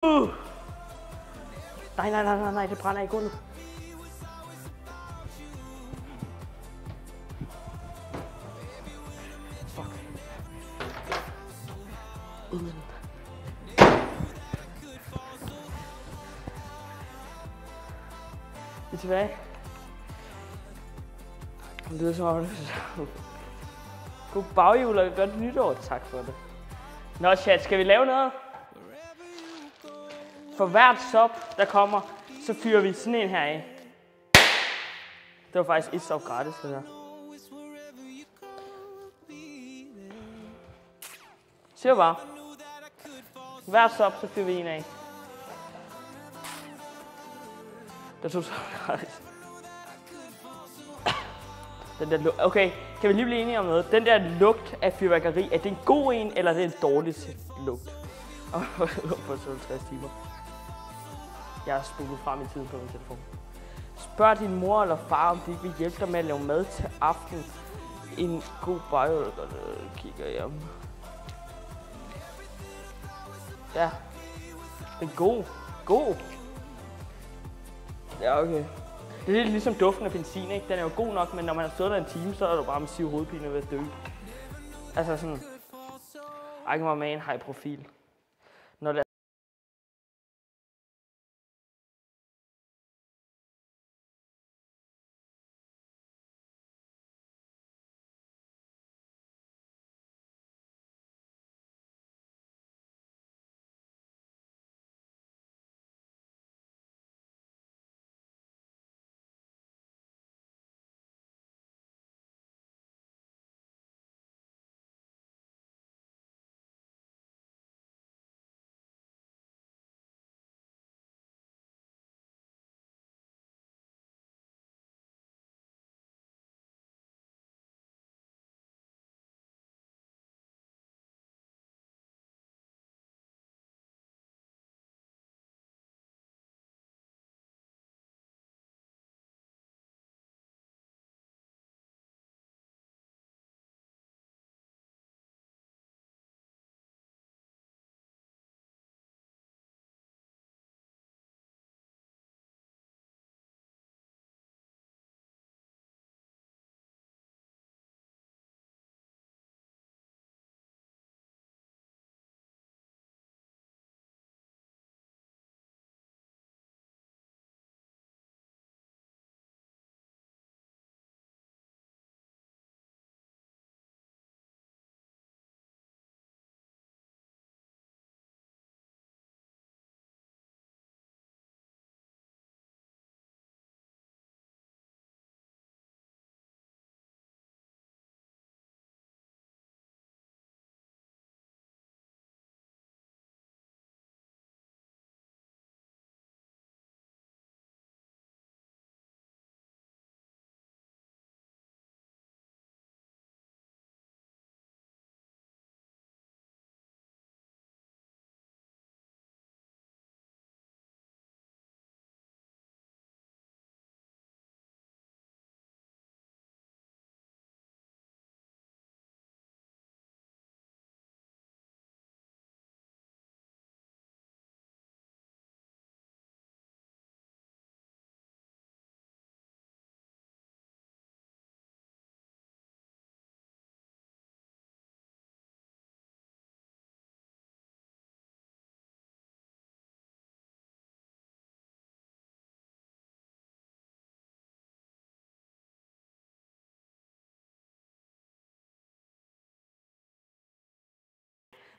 Nej, det brænder i gulvet. Fuck. Vi er tilbage. Det lyder som om god baghjul og godt nytår. Tak for det. Nå chat, skal vi lave noget? For hvert sub, der kommer, så fyrer vi sådan en her af. Det var faktisk et sub gratis, det her. Se bare. Hver sub, så fyrer vi en af. Det tog så gratis. Den der okay, kan vi lige blive enige om noget? Den der lugt af fyrværkeri, er det en god en, eller er det en dårlig lugt? For 50 timer. Jeg har spolet frem i tiden på min telefon. Spørg din mor eller far, om de ikke vil hjælpe dig med at lave mad til aften. En god baghjul, der kigger hjem. Ja. Den er god. God. Ja, okay. Det er lidt ligesom duften af benzin, ikke? Den er jo god nok, men når man har stået der en time, så er du bare massiv hovedpine ved at dø. Altså sådan... Ikke meget med en high profil. Når det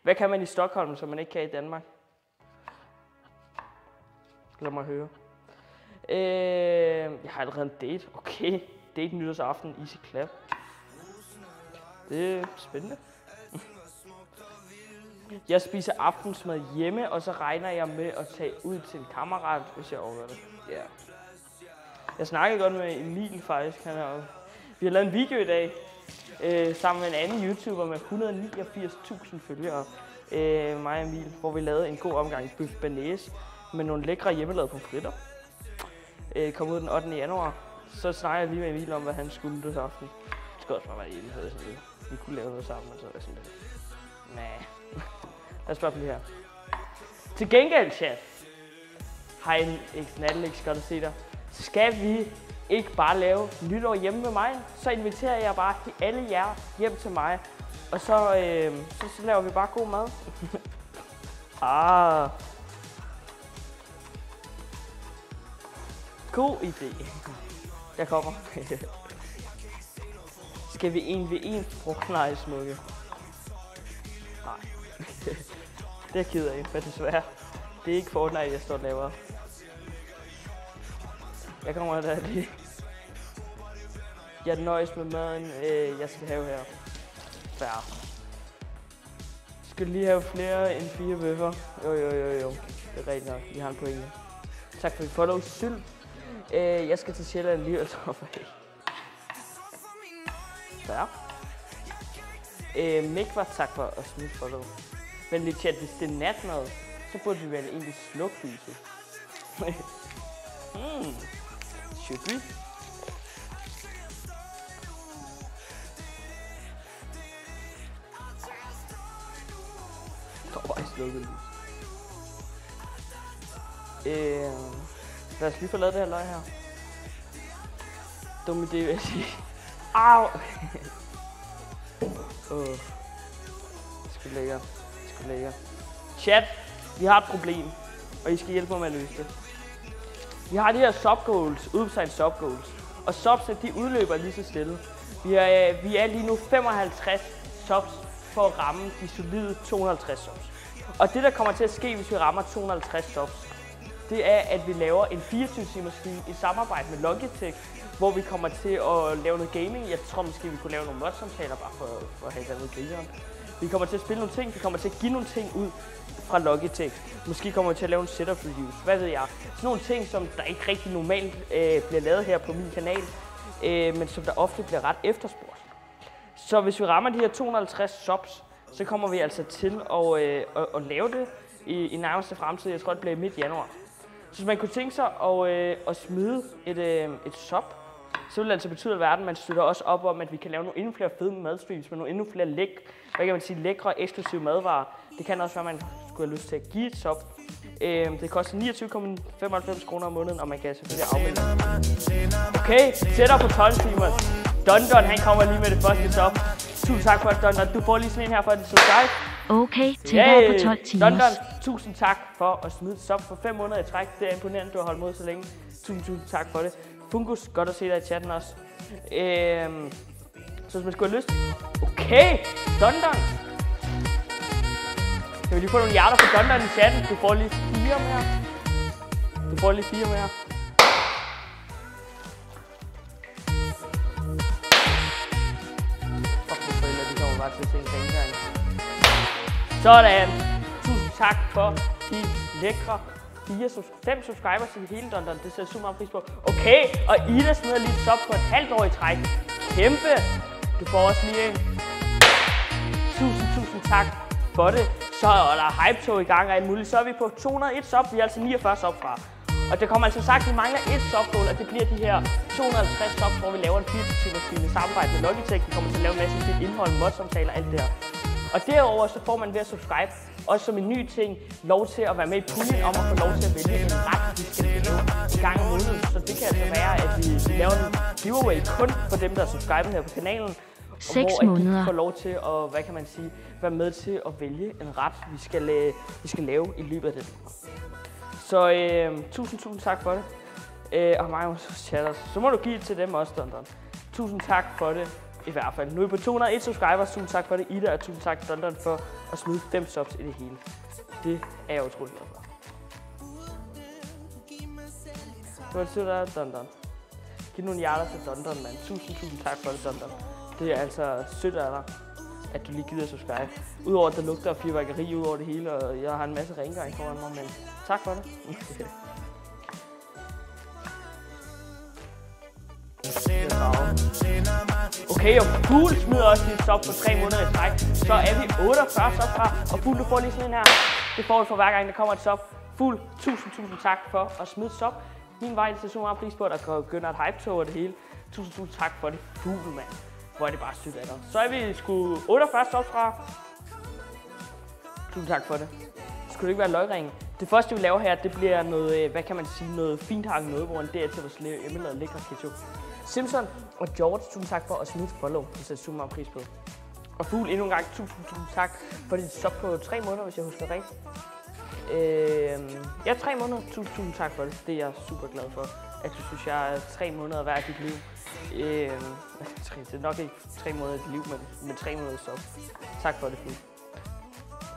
hvad kan man i Stockholm, som man ikke kan i Danmark? Lad mig høre. Jeg har allerede en date. Okay. Date nytårsaften. Easy clap. Det er spændende. Jeg spiser aftensmad hjemme, og så regner jeg med at tage ud til en kammerat, hvis jeg overgår det. Ja. Yeah. Jeg snakkede godt med Emil faktisk. Vi har lavet en video i dag. Sammen med en anden YouTuber med 189.000 følgere, mig og Emil, hvor vi lavede en god omgang bøf banæs med nogle lækre hjemmelavede pomfritter. Kom ud den 8. januar. Så snakker jeg lige med Emil om, hvad han skulle det aften. Det skal også bare være hjemme, havde sådan lidt. Vi kunne lave noget sammen, og så var sådan lidt. Nej. Lad os bare blive her. Til gengæld, chat. Hej, Natalex, godt at se dig. Skal vi ikke bare lave nytår hjemme med mig? Så inviterer jeg bare alle jer hjem til mig. Og så laver vi bare god mad. God idé. Jeg kommer. Skal vi 1v1 frugtleje smukke? Nej. Det er ked af, men desværre. Det er ikke Fortnite, jeg står og laver. Jeg kommer der lige. Jeg nøjes med maden, jeg skal have her. Færre. Skal lige have flere end 4 bøffer? Jo. Det er rigtigt nok. Vi har en pointe. Tak for follow, Sylt. Jeg skal til Sjælland lige og så for det. Færre. Mikvar, tak for at smide follow. Men lidt chat, hvis det er natmad, så burde vi vel egentlig slukke lyset. Should we? Der var ikke slukket lys. Lad os lige få lavet det her løg her. Dum idé, vil jeg sige. Au! Sgu lækkert. Chat, vi har et problem, og I skal hjælpe mig med at løse det. Vi har de her subgoals, udbetalt subgoals, og subs, de udløber lige så stille. Vi er lige nu 55 subs for at ramme de solide 250 subs. Og det, der kommer til at ske, hvis vi rammer 250 subs, det er, at vi laver en 24-timers stream i samarbejde med Logitech, hvor vi kommer til at lave noget gaming. Jeg tror måske, vi kunne lave nogle mod-samtaler, bare for at have det noget grineren. Vi kommer til at spille nogle ting, vi kommer til at give nogle ting ud fra Logitech. Måske kommer vi til at lave en setup reviews, hvad ved jeg. Sådan nogle ting, som der ikke rigtig normalt bliver lavet her på min kanal, men som der ofte bliver ret efterspurgt. Så hvis vi rammer de her 250 subs, så kommer vi altså til at lave det i nærmeste fremtid. Jeg tror, det bliver midt januar. Så hvis man kunne tænke sig at smide et sub, så vil det altså betyde alverden, at man støtter også op om, at vi kan lave nogle endnu flere fede madstreams med nogle endnu flere lækre, eksklusive madvarer. Det kan også være, at man skulle have lyst til at give et sub. Det koster 29,95 kroner om måneden, og man kan selvfølgelig afmelde. Okay, tættere på 12 timer. Dondon, han kommer lige med det første sub. Tusind tak for det, Dondon. Du får lige sådan en her for det subscribe. Okay, tættere på 12 timer. Dondon, tusind tak for at smide et sub for 5 måneder i træk. Det er imponerende, du har holdt mod så længe. Tusind tak for det. Fungus, godt at se dig i chatten også. Så hvis man skulle have lyst. Okay, Dondon. Kan vi lige få nogle hjerter på Dondon i chatten? Du får lige 4 mere. Fuck, de forældre, de kommer bare til at se en rengøring. Sådan. Tusind tak for de lækre 5 subscribers til det hele, Dondon. Det sætter super meget pris på. Okay, og Ida smider lige et sub på et halvt år i træk. Kæmpe. Du får også lige en. Tusind tak for det. Så er der hype-tog i gang og alt muligt. Så er vi på 201 sub. Vi er altså 49 sub fra. Og det kommer altså sagt, at vi mangler et sub-goal, og det bliver de her 250 subs, hvor vi laver en 24-timers stream i samarbejde med Logitech. Vi kommer til at lave en masse fedt indhold, mod-samtaler og alt det her. Og derover så får man ved at subscribe, også som en ny ting, lov til at være med i puljen om at få lov til at vælge en ret, vi skal lave i gang om måneden. Så det kan altså være, at vi laver en giveaway kun for dem, der er subscribet her på kanalen. 6 måneder. Hvor de får lov til at, hvad kan man sige, være med til at vælge en ret, vi skal lave i løbet af det. Så tusind tak for det. Og mig chatter. Så må du give det til dem også, Dondon. Tusind tak for det. I hvert fald. Nu er vi på 201 subscribers. Tusind tak for det, Ida, og tusind tak til Dondon for at smide 5 subs i det hele. Det er jeg utrolig glad for. Hvad siger du der, Dondon? Giv nogle hjerter til Dondon, mand. Tusind tak for det, Dondon. Det er altså sødt af dig, at du lige gider at subscribe. Udover at der lugter af fyrværkeri ud over det hele, og jeg har en masse rengøring foran mig, men tak for det. Okay, og Fugl smider også lige et sub på 3 måneder i træk. Så er vi 48 sub fra, og Fugl, du får lige sådan en her. Det får du for hver gang, der kommer et sub. Fugl, tusind tak for at smide et sub. Min vej til så meget pris på, at der begynder et hype-tog over det hele. Tusind tak for det, Fugl, mand. Hvor er det bare sødt af dig. Så er vi sgu 48 subs fra. Tusind tak for det. Skulle det ikke være løgringen? Det første, vi laver her, det bliver noget, hvad kan man sige, noget fint hakket noget, hvor en dertil vores hjemmelavet lækre ketchup. Simpson og George, tusind tak for at smide follow. Det sætter super meget pris på. Og Fugl, endnu en gang, tusind tak for dit stop på 3 måneder, hvis jeg husker rigtigt. Ja, 3 måneder. Tusind tak for det. Det er jeg super glad for, at du synes, jeg er 3 måneder hver af dit liv. Det er nok ikke 3 måneder af dit liv, men 3 måneder stop. Tak for det, Fugl.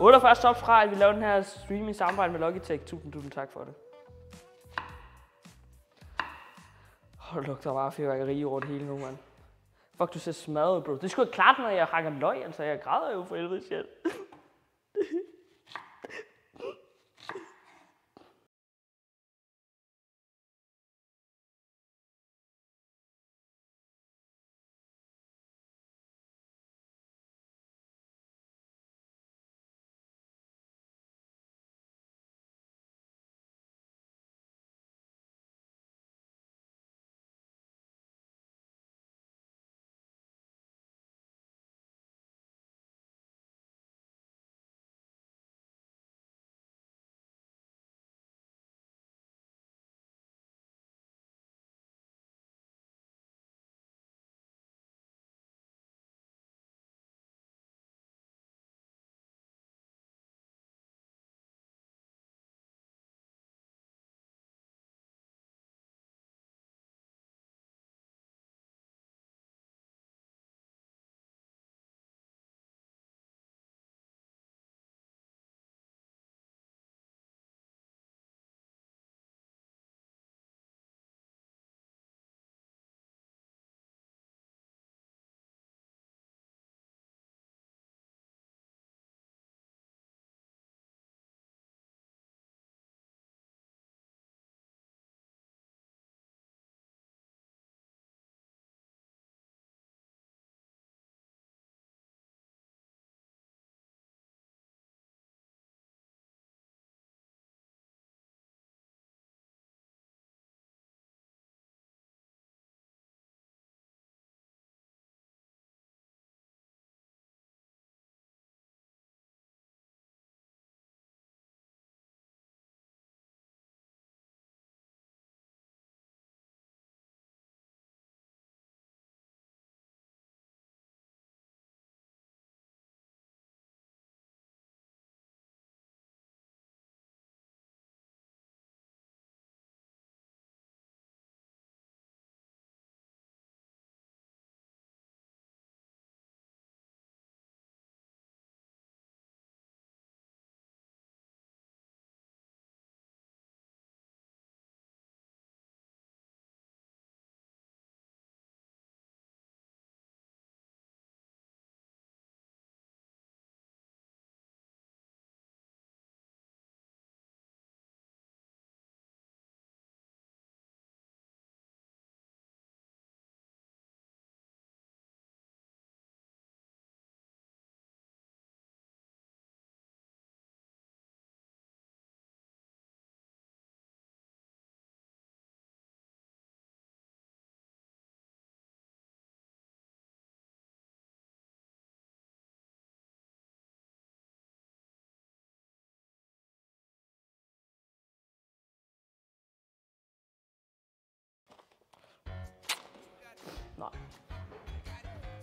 48 stop fra, at vi laver den her stream i samarbejde med Logitech. Tusind tak for det. Hold lugter bare fyrværkeri over det hele nu, mand. Fuck, du ser smadret, bro. Det er sgu klart, når jeg hakker løg, altså. Jeg græder jo for helvede selv.